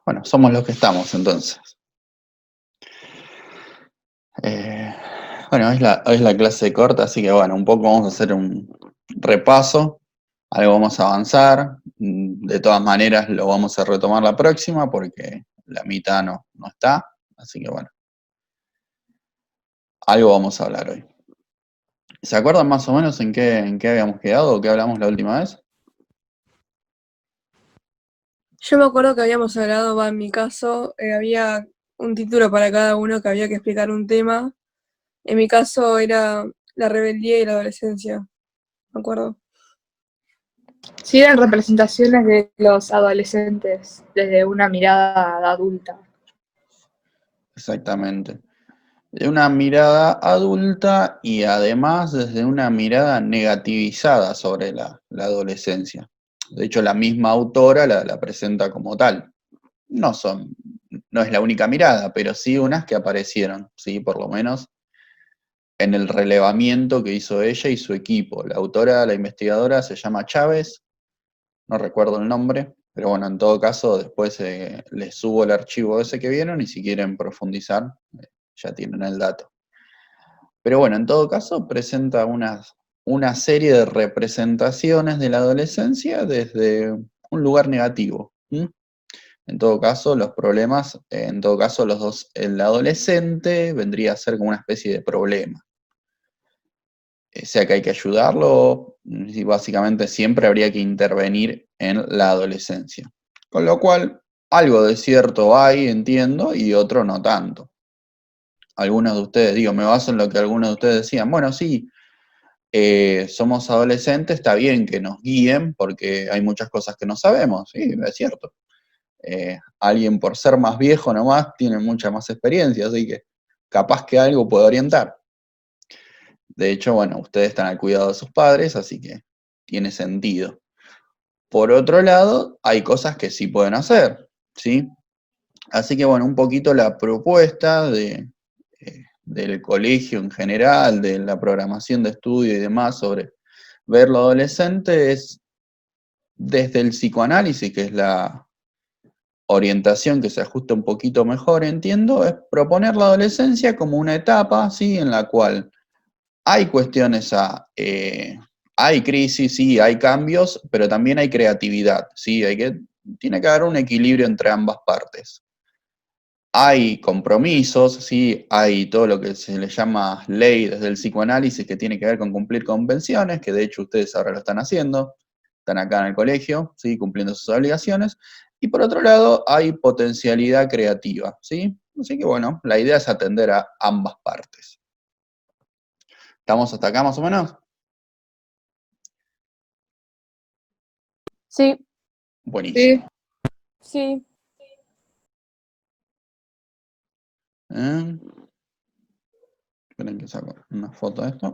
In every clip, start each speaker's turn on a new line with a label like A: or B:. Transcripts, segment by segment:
A: Bueno, somos los que estamos entonces. Eh, bueno, hoy es la clase corta, así que bueno, un poco vamos a hacer un repaso, algo vamos a avanzar, de todas maneras lo vamos a retomar la próxima porque la mitad no está, así que bueno, algo vamos a hablar hoy. ¿Se acuerdan más o menos en qué habíamos quedado o qué hablamos la última vez?
B: Yo me acuerdo que habíamos hablado, en mi caso, había un título para cada uno que había que explicar un tema. En mi caso era la rebeldía y la adolescencia, me acuerdo.
C: Sí, eran representaciones de los adolescentes desde una mirada adulta.
A: Exactamente. De una mirada adulta y además desde una mirada negativizada sobre la adolescencia. De hecho, la misma autora la presenta como tal. No son, no es la única mirada, pero sí unas que aparecieron, sí, por lo menos en el relevamiento que hizo ella y su equipo. La autora, la investigadora, se llama Chávez, no recuerdo el nombre, pero bueno, en todo caso, después les subo el archivo ese que vieron y si quieren profundizar, ya tienen el dato. Pero bueno, en todo caso, presenta una serie de representaciones de la adolescencia desde un lugar negativo. En todo caso, los problemas, en todo caso, el adolescente vendría a ser como una especie de problema. Sea que hay que ayudarlo, y básicamente siempre habría que intervenir en la adolescencia. Con lo cual, algo de cierto hay, entiendo, y otro no tanto. Algunos de ustedes, digo, me baso en lo que algunos de ustedes decían, bueno, sí, somos adolescentes, está bien que nos guíen porque hay muchas cosas que no sabemos, sí, es cierto. Alguien por ser más viejo nomás tiene mucha más experiencia, así que capaz que algo puede orientar. De hecho, bueno, ustedes están al cuidado de sus padres, así que tiene sentido. Por otro lado, hay cosas que sí pueden hacer, ¿sí? Así que bueno, un poquito la propuesta del colegio en general, de la programación de estudio y demás sobre ver lo adolescente es desde el psicoanálisis, que es la orientación que se ajusta un poquito mejor, entiendo, es proponer la adolescencia como una etapa, ¿sí? En la cual hay cuestiones hay crisis, sí, hay cambios, pero también hay creatividad, ¿sí? Tiene que haber un equilibrio entre ambas partes. Hay compromisos, ¿sí? Hay todo lo que se le llama ley desde el psicoanálisis que tiene que ver con cumplir convenciones, que de hecho ustedes ahora lo están haciendo, están acá en el colegio, ¿sí? Cumpliendo sus obligaciones. Y por otro lado, hay potencialidad creativa, ¿sí? Así que bueno, la idea es atender a ambas partes. ¿Estamos hasta acá más o menos?
B: Sí,
A: Buenísimo.
C: Sí,
B: sí.
A: Esperen que saco una foto de esto.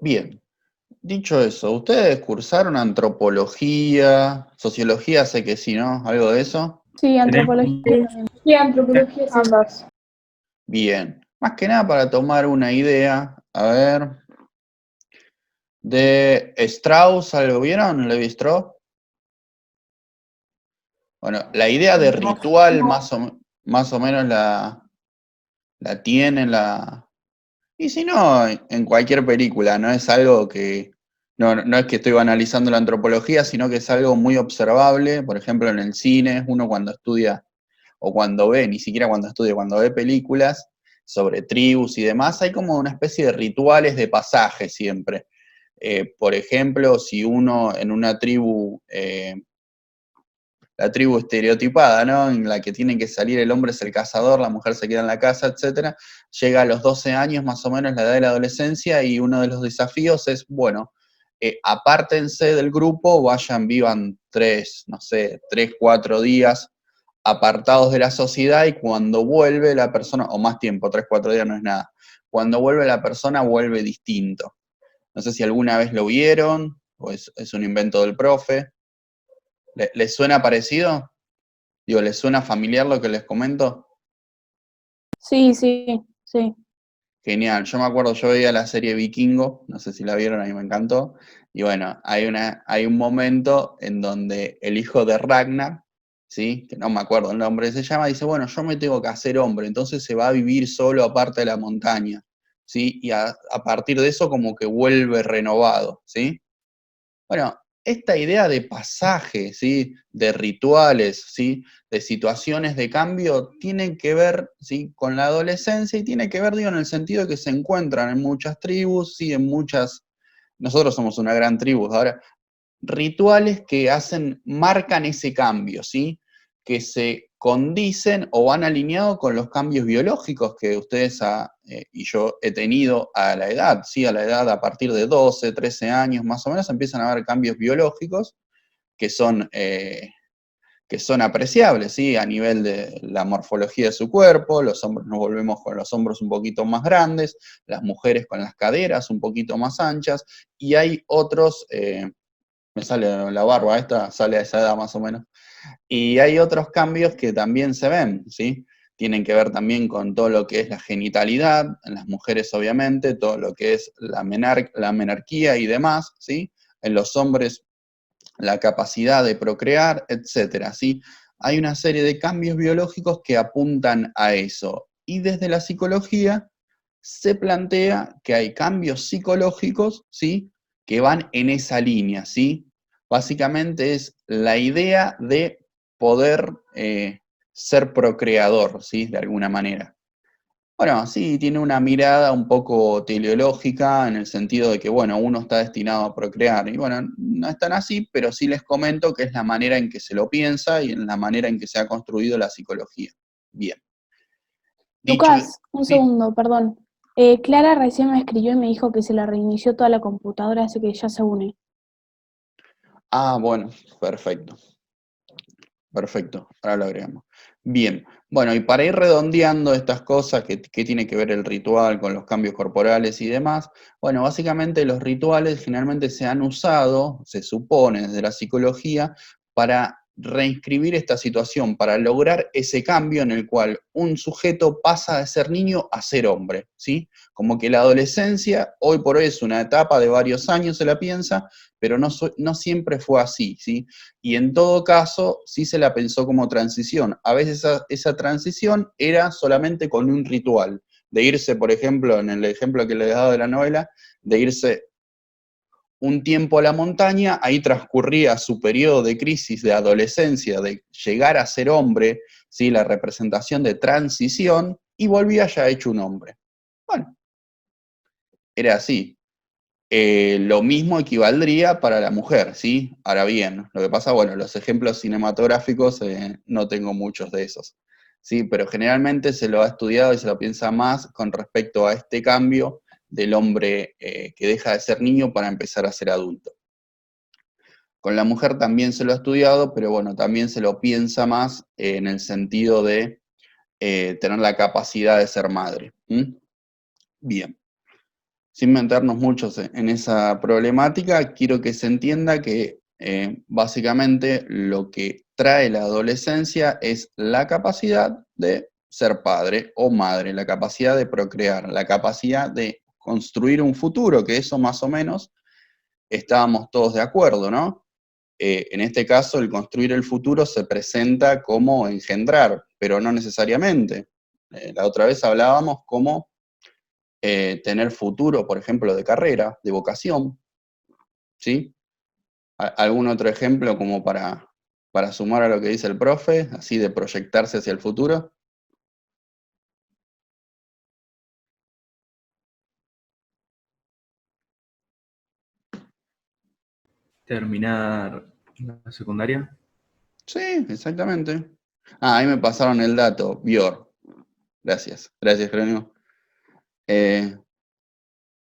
A: Bien, dicho eso, ¿ustedes cursaron antropología, sociología? Sé que sí, ¿no? ¿Algo de eso?
B: Sí,
D: Tenemos
B: antropología.
C: y antropología sí. Ambas.
A: Bien, más que nada para tomar una idea, a ver, de Strauss, ¿algo vieron? ¿Levi Strauss? Bueno, la idea de ritual más o menos la tienen, y si no, en cualquier película, no es algo que, no es que estoy analizando la antropología, sino que es algo muy observable, por ejemplo, en el cine, uno cuando estudia, o cuando ve, ni siquiera cuando estudia, cuando ve películas sobre tribus y demás, hay como una especie de rituales de pasaje siempre. Por ejemplo, si uno en una tribu, la tribu estereotipada, ¿no? En la que tiene que salir el hombre es el cazador, la mujer se queda en la casa, etcétera, llega a los 12 años, más o menos la edad de la adolescencia, y uno de los desafíos es, bueno, apártense del grupo, vayan, vivan 3, no sé, 3, 4 días apartados de la sociedad, y cuando vuelve la persona, o más tiempo, 3, 4 días no es nada, cuando vuelve la persona vuelve distinto. No sé si alguna vez lo vieron, o es un invento del profe. ¿Les suena parecido? Digo, ¿les suena familiar lo que les comento?
B: Sí, sí, sí.
A: Genial, yo me acuerdo, yo veía la serie Vikingo, no sé si la vieron, a mí me encantó, y bueno, hay un momento en donde el hijo de Ragnar, ¿sí? Que no me acuerdo el nombre, se llama, dice, bueno, yo me tengo que hacer hombre, entonces se va a vivir solo aparte de la montaña, ¿sí? Y a partir de eso como que vuelve renovado, ¿sí? Bueno, esta idea de pasaje, ¿sí? De rituales, ¿sí? De situaciones de cambio, tienen que ver, ¿sí? Con la adolescencia y tiene que ver, digo, en el sentido de que se encuentran en muchas tribus, ¿sí? En muchas, nosotros somos una gran tribu ahora, rituales que marcan ese cambio, ¿sí? Que se condicen o van alineados con los cambios biológicos que ustedes y yo he tenido a la edad, ¿sí? A la edad a partir de 12, 13 años más o menos empiezan a haber cambios biológicos que son apreciables, ¿sí? A nivel de la morfología de su cuerpo, los hombres nos volvemos con los hombros un poquito más grandes, las mujeres con las caderas un poquito más anchas, y hay otros, me sale la barba, esta sale a esa edad más o menos. Y hay otros cambios que también se ven, ¿sí? Tienen que ver también con todo lo que es la genitalidad, en las mujeres obviamente, todo lo que es la menarquía y demás, ¿sí? En los hombres la capacidad de procrear, etcétera, ¿sí? Hay una serie de cambios biológicos que apuntan a eso. Y desde la psicología se plantea que hay cambios psicológicos, ¿sí? Que van en esa línea, ¿sí? Básicamente es la idea de poder ser procreador, ¿sí? De alguna manera. Bueno, sí, tiene una mirada un poco teleológica en el sentido de que, bueno, uno está destinado a procrear. Y bueno, no es tan así, pero sí les comento que es la manera en que se lo piensa y en la manera en que se ha construido la psicología. Bien. Dicho,
D: Lucas, un
A: sí.
D: segundo, perdón. Clara recién me escribió y me dijo que se le reinició toda la computadora, así que ya se une.
A: Ah, bueno, perfecto. Perfecto, ahora lo agregamos. Bien, bueno, y para ir redondeando estas cosas que tiene que ver el ritual con los cambios corporales y demás, bueno, básicamente los rituales generalmente se han usado, se supone desde la psicología, para reinscribir esta situación, para lograr ese cambio en el cual un sujeto pasa de ser niño a ser hombre, ¿sí? Como que la adolescencia, hoy por hoy es una etapa de varios años, se la piensa, pero no siempre fue así, ¿sí? Y en todo caso, sí se la pensó como transición. A veces esa transición era solamente con un ritual, de irse, por ejemplo, en el ejemplo que le he dado de la novela, de irse un tiempo a la montaña, ahí transcurría su periodo de crisis de adolescencia, de llegar a ser hombre, ¿sí? La representación de transición, y volvía ya hecho un hombre. Bueno, era así. Lo mismo equivaldría para la mujer, ¿sí? Ahora bien, lo que pasa, bueno, los ejemplos cinematográficos no tengo muchos de esos, ¿sí? Pero generalmente se lo ha estudiado y se lo piensa más con respecto a este cambio del hombre que deja de ser niño para empezar a ser adulto. Con la mujer también se lo ha estudiado, pero bueno, también se lo piensa más en el sentido de tener la capacidad de ser madre. Bien. Sin meternos muchos en esa problemática, quiero que se entienda que básicamente lo que trae la adolescencia es la capacidad de ser padre o madre, la capacidad de procrear, la capacidad de construir un futuro, que eso más o menos estábamos todos de acuerdo, ¿no? En este caso, el construir el futuro se presenta como engendrar, pero no necesariamente. La otra vez hablábamos como tener futuro, por ejemplo, de carrera, de vocación, ¿sí? ¿Algún otro ejemplo como para sumar a lo que dice el profe, así de proyectarse hacia el futuro?
E: Terminar la secundaria.
A: Sí, exactamente. Ah, ahí me pasaron el dato, Bior. Gracias, Jerónimo.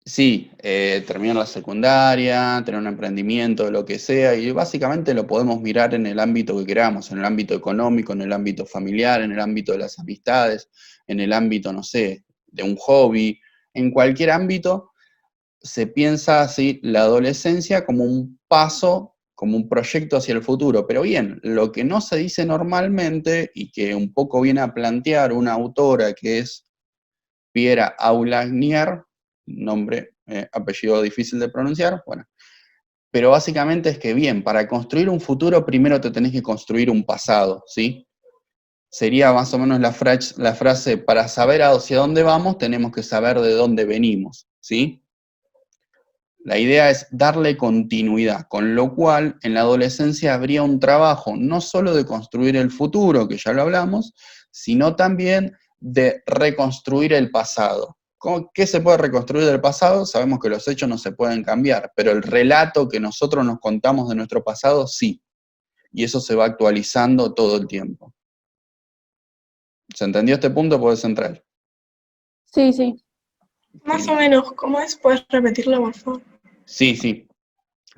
A: Sí, terminar la secundaria, tener un emprendimiento, lo que sea, y básicamente lo podemos mirar en el ámbito que queramos, en el ámbito económico, en el ámbito familiar, en el ámbito de las amistades, en el ámbito, no sé, de un hobby, en cualquier ámbito se piensa así la adolescencia como un paso, como un proyecto hacia el futuro. Pero bien, lo que no se dice normalmente y que un poco viene a plantear una autora que es Pierre Aulagnier, nombre, apellido difícil de pronunciar, bueno. Pero básicamente es que, bien, para construir un futuro primero te tenés que construir un pasado, ¿sí? Sería más o menos la frase, para saber hacia dónde vamos, tenemos que saber de dónde venimos, ¿sí? La idea es darle continuidad, con lo cual en la adolescencia habría un trabajo no solo de construir el futuro, que ya lo hablamos, sino también de reconstruir el pasado. ¿Qué se puede reconstruir del pasado? Sabemos que los hechos no se pueden cambiar, pero el relato que nosotros nos contamos de nuestro pasado, sí. Y eso se va actualizando todo el tiempo. ¿Se entendió este punto? Puedes entrar.
D: Sí, sí.
F: Más o menos, ¿cómo es? ¿Puedes repetirlo, por favor?
A: Sí.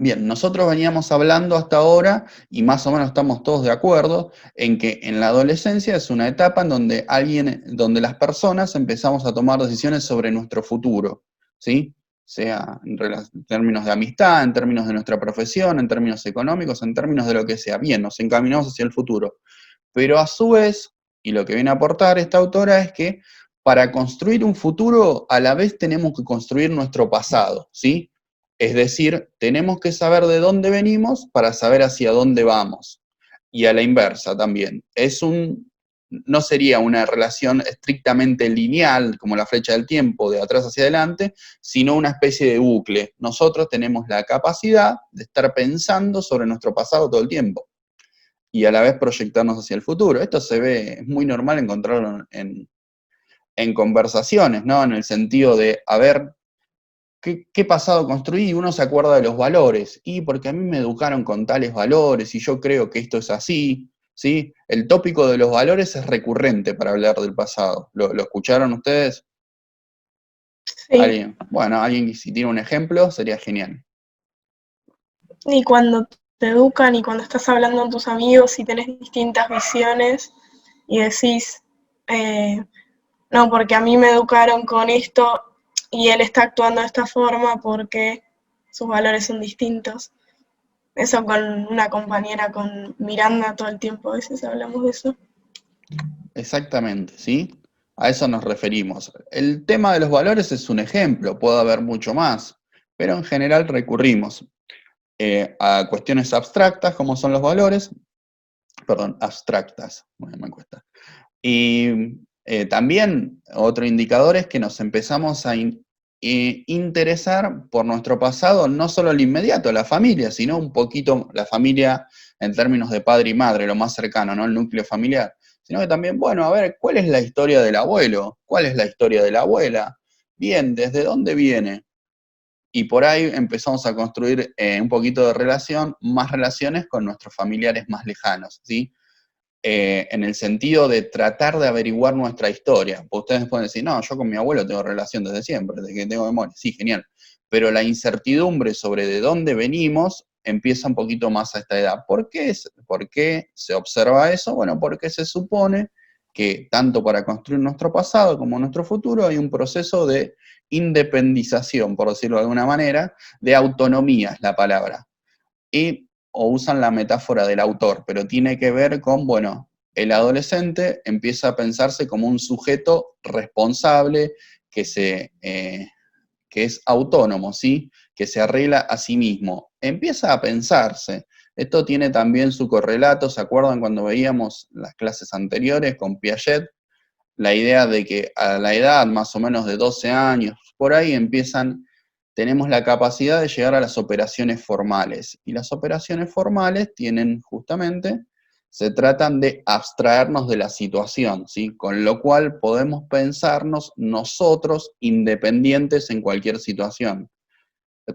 A: Bien, nosotros veníamos hablando hasta ahora, y más o menos estamos todos de acuerdo, en que en la adolescencia es una etapa en donde donde las personas empezamos a tomar decisiones sobre nuestro futuro, ¿sí? Sea en términos de amistad, en términos de nuestra profesión, en términos económicos, en términos de lo que sea. Bien, nos encaminamos hacia el futuro. Pero a su vez, y lo que viene a aportar esta autora es que para construir un futuro, a la vez tenemos que construir nuestro pasado, ¿sí? Es decir, tenemos que saber de dónde venimos para saber hacia dónde vamos. Y a la inversa también. No sería una relación estrictamente lineal, como la flecha del tiempo, de atrás hacia adelante, sino una especie de bucle. Nosotros tenemos la capacidad de estar pensando sobre nuestro pasado todo el tiempo y a la vez proyectarnos hacia el futuro. Esto es muy normal encontrarlo en conversaciones, ¿no? En el sentido de, a ver, ¿qué pasado construí? Y uno se acuerda de los valores. Y porque a mí me educaron con tales valores y yo creo que esto es así, ¿sí? El tópico de los valores es recurrente para hablar del pasado. ¿Lo escucharon ustedes?
F: Sí.
A: ¿Alguien? Bueno, alguien si tiene un ejemplo sería genial.
F: Y cuando te educan y cuando estás hablando con tus amigos y tenés distintas visiones y decís, no, porque a mí me educaron con esto y él está actuando de esta forma porque sus valores son distintos. Eso con una compañera, con Miranda, todo el tiempo a veces hablamos de eso.
A: Exactamente, ¿sí? A eso nos referimos. El tema de los valores es un ejemplo, puede haber mucho más, pero en general recurrimos a cuestiones abstractas, como son los valores, abstractas, bueno, me cuesta. Y también otro indicador es que nos empezamos a interesar por nuestro pasado, no solo el inmediato, la familia, sino un poquito la familia en términos de padre y madre, lo más cercano, ¿no? El núcleo familiar. Sino que también, bueno, a ver, ¿cuál es la historia del abuelo? ¿Cuál es la historia de la abuela? Bien, ¿desde dónde viene? Y por ahí empezamos a construir un poquito de relación, más relaciones con nuestros familiares más lejanos, ¿sí? En el sentido de tratar de averiguar nuestra historia. Pues ustedes pueden decir, no, yo con mi abuelo tengo relación desde siempre, desde que tengo memoria. Sí, genial. Pero la incertidumbre sobre de dónde venimos empieza un poquito más a esta edad. ¿Por qué se observa eso? Bueno, porque se supone que tanto para construir nuestro pasado como nuestro futuro hay un proceso de independización, por decirlo de alguna manera, de autonomía es la palabra. O usan la metáfora del autor, pero tiene que ver con, bueno, el adolescente empieza a pensarse como un sujeto responsable que es autónomo, ¿sí? Que se arregla a sí mismo. Empieza a pensarse. Esto tiene también su correlato, ¿se acuerdan cuando veíamos las clases anteriores con Piaget? La idea de que a la edad más o menos de 12 años, por ahí tenemos la capacidad de llegar a las operaciones formales. Y las operaciones formales se tratan de abstraernos de la situación, ¿sí? Con lo cual podemos pensarnos nosotros independientes en cualquier situación.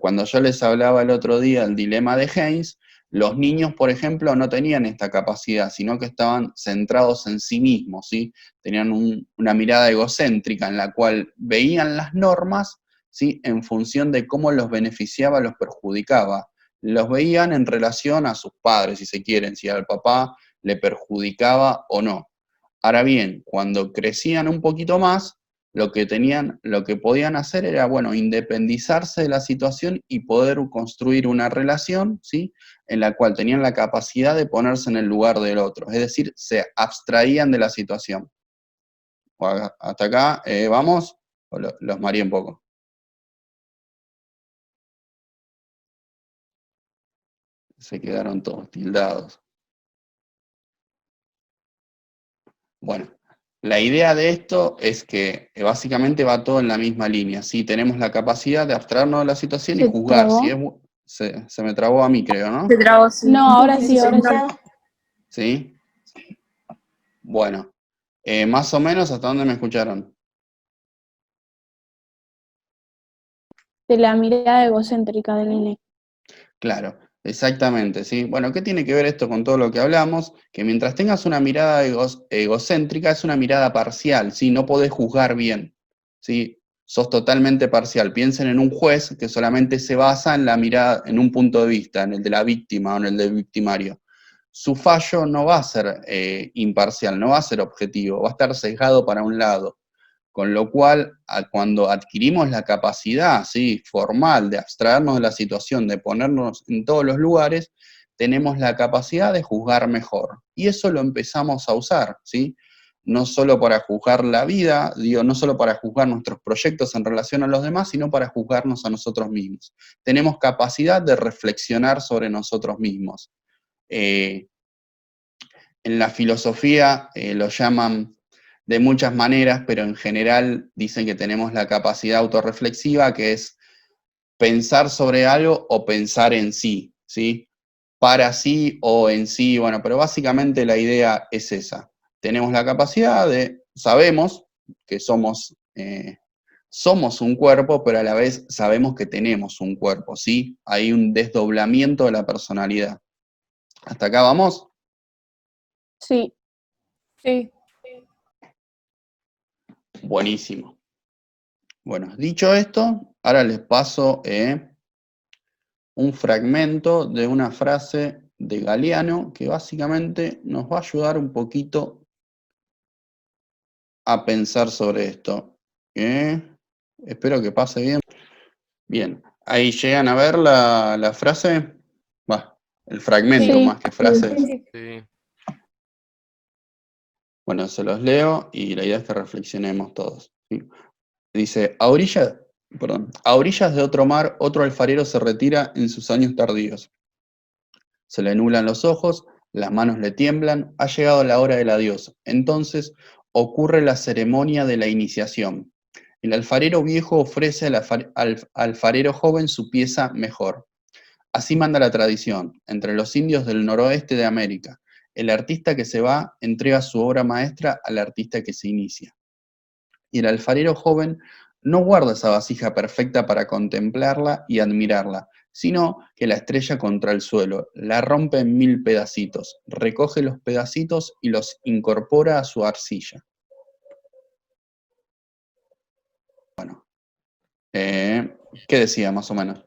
A: Cuando yo les hablaba el otro día del dilema de Haynes, los niños, por ejemplo, no tenían esta capacidad, sino que estaban centrados en sí mismos, ¿sí? Tenían una mirada egocéntrica en la cual veían las normas, ¿sí? En función de cómo los beneficiaba, los perjudicaba. Los veían en relación a sus padres, si se quieren, si al papá le perjudicaba o no. Ahora bien, cuando crecían un poquito más, lo que podían hacer era, bueno, independizarse de la situación y poder construir una relación, ¿sí? En la cual tenían la capacidad de ponerse en el lugar del otro, es decir, se abstraían de la situación. Hasta acá, ¿vamos? O los mareé un poco. Se quedaron todos tildados. Bueno, la idea de esto es que básicamente va todo en la misma línea. ¿Sí? Tenemos la capacidad de abstraernos de la situación y
D: ¿Se
A: juzgar si
D: trabó?
A: se me trabó a mí, creo, ¿no?
C: Se trabó, sí.
D: No, ahora sí, ahora sí.
A: ¿Sí? Bueno, más o menos, ¿hasta dónde me escucharon?
D: De la mirada egocéntrica del nene.
A: Claro, exactamente, ¿sí? Bueno, ¿qué tiene que ver esto con todo lo que hablamos? Que mientras tengas una mirada egocéntrica, es una mirada parcial, ¿sí? No podés juzgar bien, ¿sí? Sos totalmente parcial. Piensen en un juez que solamente se basa en la mirada, en un punto de vista, en el de la víctima o en el del victimario. Su fallo no va a ser imparcial, no va a ser objetivo, va a estar sesgado para un lado. Con lo cual, cuando adquirimos la capacidad, ¿sí?, formal de abstraernos de la situación, de ponernos en todos los lugares, tenemos la capacidad de juzgar mejor. Y eso lo empezamos a usar, ¿sí? No solo para juzgar la vida, digo, no solo para juzgar nuestros proyectos en relación a los demás, sino para juzgarnos a nosotros mismos. Tenemos capacidad de reflexionar sobre nosotros mismos. En la filosofía lo llaman de muchas maneras, pero en general dicen que tenemos la capacidad autorreflexiva, que es pensar sobre algo o pensar en sí, ¿sí? Para sí o en sí, bueno, pero básicamente la idea es esa. Tenemos la capacidad sabemos que somos un cuerpo, pero a la vez sabemos que tenemos un cuerpo, ¿sí? Hay un desdoblamiento de la personalidad. ¿Hasta acá vamos?
D: Sí.
B: Sí.
A: Buenísimo. Bueno, dicho esto, ahora les paso un fragmento de una frase de Galeano que básicamente nos va a ayudar un poquito a pensar sobre esto. Espero que pase bien. Bien, ahí llegan a ver la frase, el fragmento
D: Sí.
A: más que frase.
G: Sí.
A: Bueno, se los leo y la idea es que reflexionemos todos, ¿sí? Dice, a orillas de otro mar, otro alfarero se retira en sus años tardíos. Se le nublan los ojos, las manos le tiemblan, ha llegado la hora del adiós. Entonces ocurre la ceremonia de la iniciación. El alfarero viejo ofrece al alfarero joven su pieza mejor. Así manda la tradición, entre los indios del noroeste de América. El artista que se va entrega su obra maestra al artista que se inicia. Y el alfarero joven no guarda esa vasija perfecta para contemplarla y admirarla, sino que la estrella contra el suelo, la rompe en 1000 pedacitos, recoge los pedacitos y los incorpora a su arcilla. Bueno, ¿qué decía más o menos?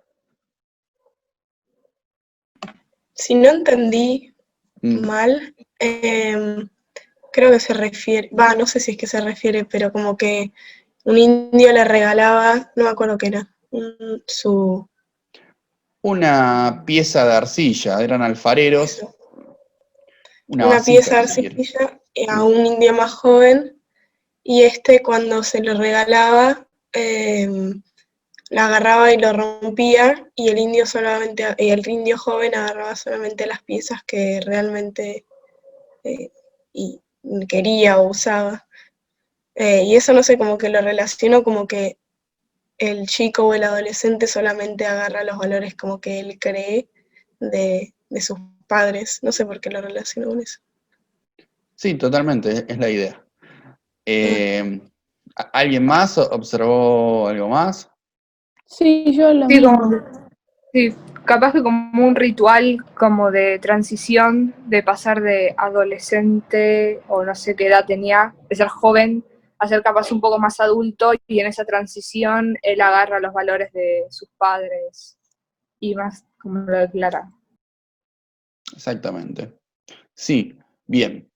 F: Si no entendí mal, creo que se refiere, no sé si es que se refiere, pero como que un indio le regalaba, no me acuerdo qué era,
A: Una pieza de arcilla, eran alfareros.
F: Eso.
A: Una
F: Una pieza de
A: vasija, si quieres.
F: arcilla a un indio más joven, y cuando se lo regalaba, la agarraba y lo rompía, y el indio joven agarraba solamente las piezas que realmente quería o usaba. Y eso, no sé, como que lo relaciono como que el chico o el adolescente solamente agarra los valores como que él cree de sus padres. No sé por qué lo relaciono con eso.
A: Sí, totalmente, es la idea. ¿Alguien más observó algo más?
D: Sí, yo lo
C: Sí,
D: mismo.
C: sí, capaz que como un ritual como de transición, de pasar de adolescente o no sé qué edad tenía, de ser joven a ser capaz un poco más adulto, y en esa transición él agarra los valores de sus padres y más como lo declara.
A: Exactamente. Sí, bien.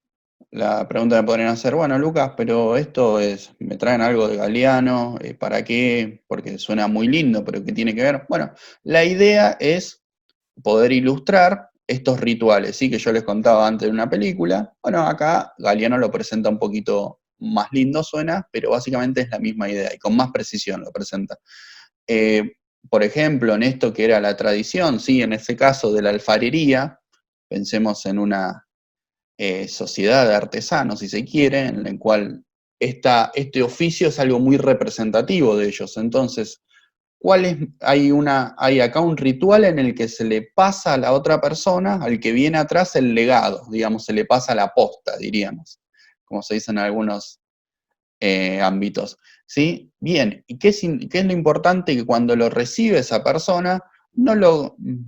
A: La pregunta me podrían hacer, bueno, Lucas, pero me traen algo de Galeano, ¿para qué? Porque suena muy lindo, pero ¿qué tiene que ver? Bueno, la idea es poder ilustrar estos rituales, ¿sí? Que yo les contaba antes de una película. Bueno, acá Galeano lo presenta un poquito más lindo suena, pero básicamente es la misma idea y con más precisión lo presenta. Por ejemplo, en esto que era la tradición, ¿sí? En este caso de la alfarería, pensemos en una sociedad de artesanos, si se quiere, en la cual este oficio es algo muy representativo de ellos. Entonces, hay acá un ritual en el que se le pasa a la otra persona, al que viene atrás, el legado, digamos, se le pasa la posta, diríamos, como se dice en algunos ámbitos, ¿sí? Bien, ¿y qué es lo importante? Que cuando lo recibe esa persona,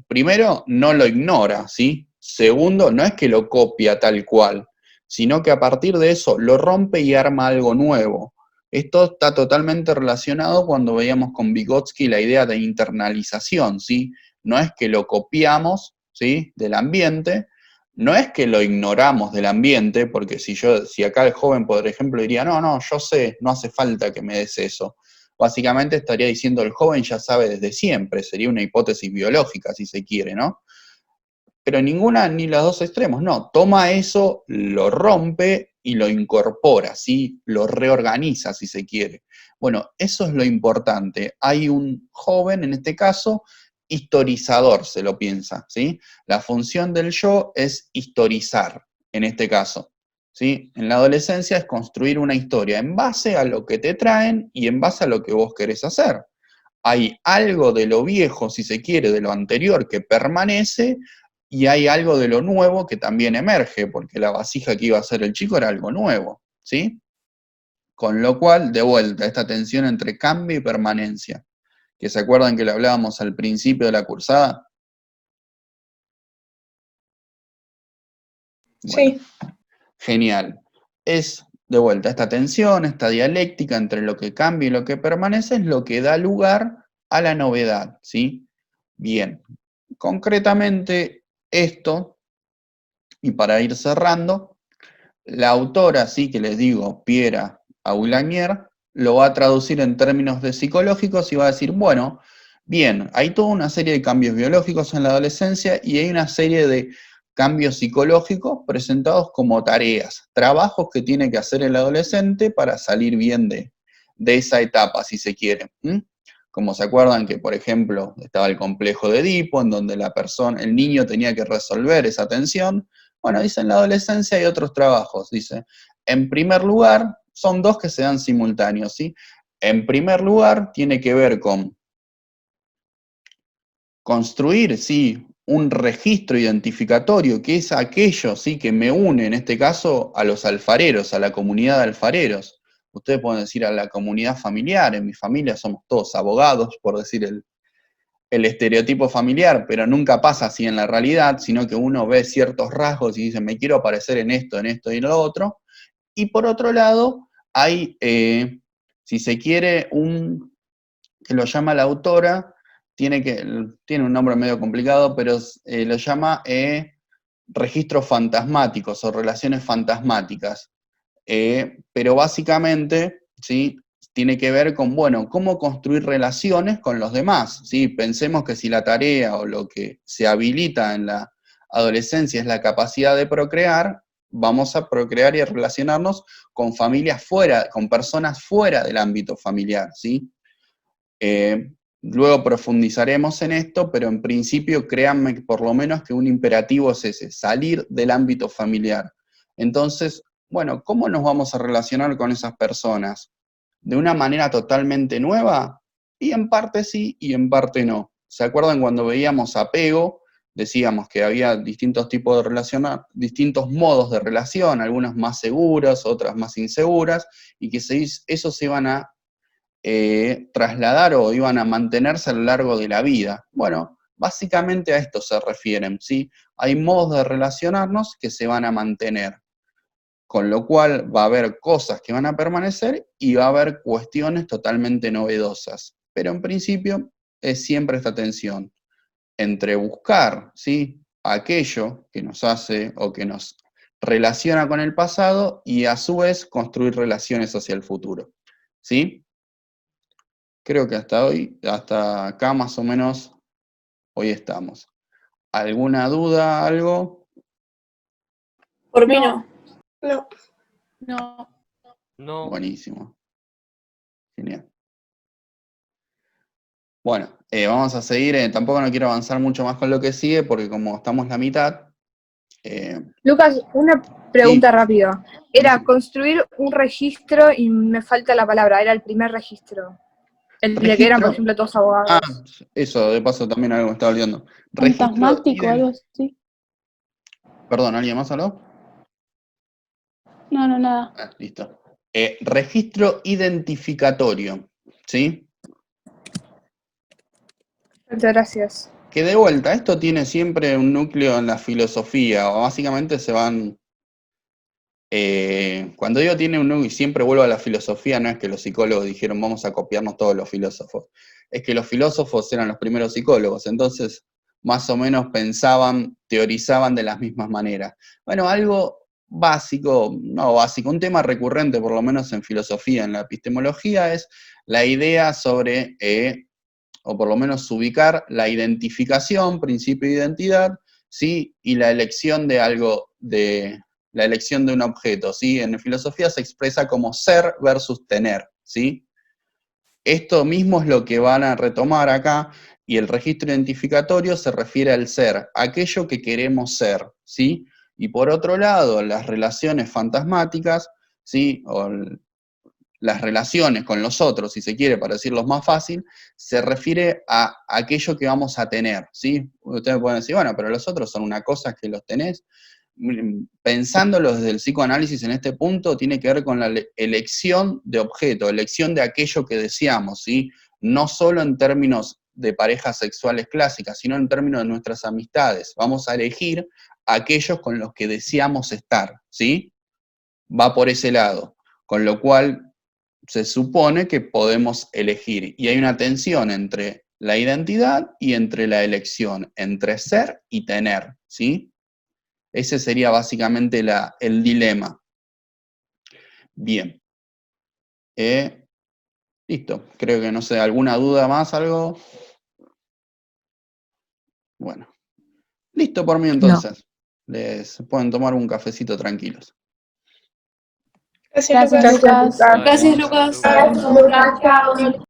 A: primero, no lo ignora, ¿sí? Segundo, no es que lo copia tal cual, sino que a partir de eso lo rompe y arma algo nuevo. Esto está totalmente relacionado cuando veíamos con Vygotsky la idea de internalización, ¿sí? No es que lo copiamos, ¿sí? Del ambiente, no es que lo ignoramos del ambiente, porque si acá el joven, por ejemplo, diría, no, yo sé, no hace falta que me des eso. Básicamente estaría diciendo el joven ya sabe desde siempre, sería una hipótesis biológica, si se quiere, ¿no? Pero ninguna ni los dos extremos, no. Toma eso, lo rompe y lo incorpora, ¿sí? Lo reorganiza, si se quiere. Bueno, eso es lo importante. Hay un joven, en este caso, historizador, se lo piensa, ¿sí? La función del yo es historizar, en este caso, ¿sí? En la adolescencia es construir una historia en base a lo que te traen y en base a lo que vos querés hacer. Hay algo de lo viejo, si se quiere, de lo anterior que permanece, y hay algo de lo nuevo que también emerge, porque la vasija que iba a ser el chico era algo nuevo, ¿sí? Con lo cual, de vuelta, esta tensión entre cambio y permanencia, que se acuerdan que le hablábamos al principio de la cursada. Bueno,
F: Sí,
A: genial. Es, de vuelta, esta tensión, esta dialéctica entre lo que cambia y lo que permanece, es lo que da lugar a la novedad, ¿sí? Bien, concretamente esto, y para ir cerrando, la autora, sí que les digo, Piera Aulagnier, lo va a traducir en términos de psicológicos y va a decir, bueno, bien, hay toda una serie de cambios biológicos en la adolescencia y hay una serie de cambios psicológicos presentados como tareas, trabajos que tiene que hacer el adolescente para salir bien de esa etapa, si se quiere. Como se acuerdan que, por ejemplo, estaba el complejo de Edipo, en donde el niño tenía que resolver esa tensión. Bueno, dice, en la adolescencia hay otros trabajos, dice. En primer lugar, son dos que se dan simultáneos, ¿sí? En primer lugar, tiene que ver con construir, sí, un registro identificatorio, que es aquello, sí, que me une, en este caso, a los alfareros, a la comunidad de alfareros. Ustedes pueden decir a la comunidad familiar, en mi familia somos todos abogados, por decir el estereotipo familiar, pero nunca pasa así en la realidad, sino que uno ve ciertos rasgos y dice, me quiero aparecer en esto y en lo otro. Y por otro lado, hay, si se quiere, que lo llama la autora, tiene un nombre medio complicado, pero lo llama registros fantasmáticos o relaciones fantasmáticas. Pero básicamente, ¿sí? Tiene que ver con, bueno, cómo construir relaciones con los demás, ¿sí? Pensemos que si la tarea o lo que se habilita en la adolescencia es la capacidad de procrear, vamos a procrear y a relacionarnos con familias fuera, con personas fuera del ámbito familiar, ¿sí? Luego profundizaremos en esto, pero en principio créanme que por lo menos que un imperativo es ese, salir del ámbito familiar. Entonces, bueno, ¿cómo nos vamos a relacionar con esas personas? ¿De una manera totalmente nueva? Y en parte sí, y en parte no. ¿Se acuerdan cuando veíamos apego? Decíamos que había distintos tipos de relacionar, distintos modos de relación, algunas más seguras, otras más inseguras, y que esos se iban a trasladar o iban a mantenerse a lo largo de la vida. Bueno, básicamente a esto se refieren, ¿sí? Hay modos de relacionarnos que se van a mantener, con lo cual va a haber cosas que van a permanecer y va a haber cuestiones totalmente novedosas. Pero en principio es siempre esta tensión entre buscar, ¿sí? Aquello que nos hace o que nos relaciona con el pasado y a su vez construir relaciones hacia el futuro, ¿sí? Creo que hasta acá más o menos, hoy estamos. ¿Alguna duda, algo?
B: Por mí
C: No.
B: no.
F: no.
D: No,
G: No.
A: Buenísimo. Genial. Bueno, vamos a seguir. Tampoco no quiero avanzar mucho más con lo que sigue, porque como estamos la mitad.
C: Lucas, una
A: Sí,
C: pregunta rápida. Era
A: decime.
C: construir un registro y me falta la palabra, era el primer registro. El de que eran, por
A: Registro.
C: ejemplo, todos
A: Ah,
C: abogados.
A: eso, de paso también algo me estaba olvidando. Registro
D: Fantasmático o algo así.
A: Perdón, ¿alguien más habló?
D: No, nada.
A: Ah, listo. Registro identificatorio, ¿sí?
C: Muchas gracias.
A: Que de vuelta, esto tiene siempre un núcleo en la filosofía, o básicamente se van... cuando digo tiene un núcleo, y siempre vuelvo a la filosofía, no es que los psicólogos dijeron vamos a copiarnos todos los filósofos, es que los filósofos eran los primeros psicólogos, entonces más o menos pensaban, teorizaban de las mismas maneras. Bueno, algo básico, no básico, un tema recurrente por lo menos en filosofía, en la epistemología, es la idea sobre... o por lo menos ubicar la identificación, principio de identidad, ¿sí? Y la elección de algo, la elección de un objeto, ¿sí? En filosofía se expresa como ser versus tener, ¿sí? Esto mismo es lo que van a retomar acá, y el registro identificatorio se refiere al ser, aquello que queremos ser, ¿sí? Y por otro lado, las relaciones fantasmáticas, ¿sí? O las relaciones con los otros, si se quiere, para decirlo más fácil, se refiere a aquello que vamos a tener, ¿sí? Ustedes pueden decir, bueno, pero los otros son una cosa que los tenés. Pensándolo desde el psicoanálisis en este punto, tiene que ver con la elección de objeto, elección de aquello que deseamos, ¿sí? No solo en términos de parejas sexuales clásicas, sino en términos de nuestras amistades. Vamos a elegir aquellos con los que deseamos estar, ¿sí? Va por ese lado. Con lo cual, se supone que podemos elegir. Y hay una tensión entre la identidad y entre la elección, entre ser y tener, ¿sí? Ese sería básicamente el dilema. Bien. Listo. Creo que no sé, ¿alguna duda más, algo? Bueno. Listo por mí entonces. Les pueden tomar un cafecito tranquilos.
F: Gracias,
D: Gracias,
F: Lucas.
D: Lucas.
G: Dale,
B: Gracias,
G: chao,
B: Lucas.
G: Lucas.
C: Lucas, chao.